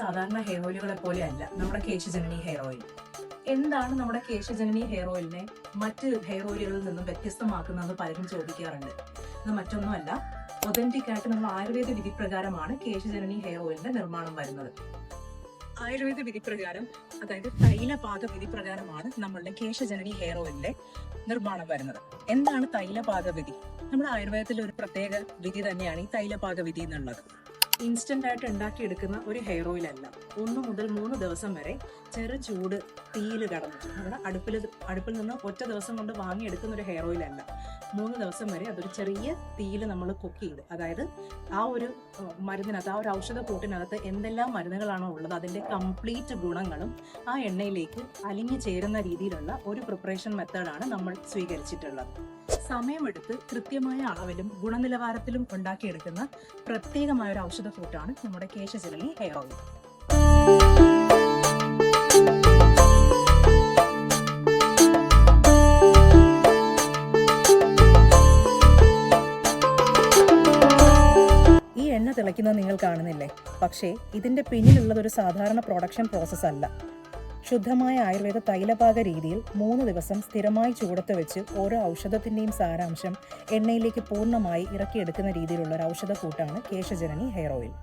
സാധാരണ ഹെയർ ഓയിലുകളെ പോലെയല്ല നമ്മുടെ കേശജനനി ഹെയർ ഓയിൽ. എന്താണ് നമ്മുടെ കേശജനനി ഹെയർ ഓയിലിനെ മറ്റ് ഹെയർ ഓയിലുകളിൽ നിന്നും വ്യത്യസ്തമാക്കുന്നതെന്ന് പലരും ചോദിക്കാറുണ്ട്. ഇത് മറ്റൊന്നുമല്ല, ഒതന്റിക് ആയിട്ട് നമ്മൾ ആയുർവേദ വിധി പ്രകാരമാണ് കേശജനനി ഹെയർ ഓയിലിന്റെ നിർമ്മാണം വരുന്നത്. ആയുർവേദ വിധി പ്രകാരം, അതായത് തൈലപാക വിധി പ്രകാരമാണ് നമ്മളുടെ കേശജനനി ഹെയർ ഓയിലിന്റെ നിർമ്മാണം വരുന്നത്. എന്താണ് തൈലപാക വിധി? നമ്മുടെ ആയുർവേദത്തിൽ ഒരു പ്രത്യേക വിധി തന്നെയാണ് ഈ തൈലപാക വിധി എന്നുള്ളത്. ഇൻസ്റ്റന്റ് ആയിട്ട് ഉണ്ടാക്കിയെടുക്കുന്ന ഒരു ഹെയർ ഓയിൽ അല്ല. 1 മുതൽ 3 ദിവസം വരെ ചെറു ചൂട് തീയിൽ കടന്നിട്ട് നമ്മുടെ അടുപ്പിൽ നിന്ന് ഒറ്റ ദിവസം കൊണ്ട് വാങ്ങിയെടുക്കുന്ന ഒരു ഹെയർ ഓയിൽ അല്ല. 3 ദിവസം വരെ അതൊരു ചെറിയ തീയിൽ നമ്മൾ കുക്ക് ചെയ്ത്, അതായത് ആ ഒരു മരുന്നിനകത്ത്, ആ ഒരു ഔഷധ കൂട്ടിനകത്ത് എന്തെല്ലാം മരുന്നുകളാണോ ഉള്ളത് അതിന്റെ കംപ്ലീറ്റ് ഗുണങ്ങളും ആ എണ്ണയിലേക്ക് അലിഞ്ഞു ചേരുന്ന രീതിയിലുള്ള ഒരു പ്രിപ്പറേഷൻ മെത്തേഡാണ് നമ്മൾ സ്വീകരിച്ചിട്ടുള്ളത്. സമയമെടുത്ത് കൃത്യമായ അളവിലും ഗുണനിലവാരത്തിലും ഉണ്ടാക്കിയെടുക്കുന്ന പ്രത്യേകമായ ഒരു ഔഷധ കൂട്ടാണ് നമ്മുടെ കേശജനനി ഹെയർ ഓയിൽ. ഈ എണ്ണ തിളയ്ക്കുന്നത് നിങ്ങൾ കാണുന്നില്ലേ? പക്ഷേ ഇതിന്റെ പിന്നിലുള്ളത് ഒരു സാധാരണ പ്രൊഡക്ഷൻ പ്രോസസ് അല്ല. ശുദ്ധമായ ആയുർവേദ തൈലപാക രീതിയിൽ 3 ദിവസം സ്ഥിരമായി ചൂടത്ത് വെച്ച് ഓരോ ഔഷധത്തിന്റെയും സാരാംശം എണ്ണയിലേക്ക് പൂർണ്ണമായി ഇറക്കിയെടുക്കുന്ന രീതിയിലുള്ള ഒരു ഔഷധ കൂട്ടാണ് കേശജനനി ഹെയർ ഓയിൽ.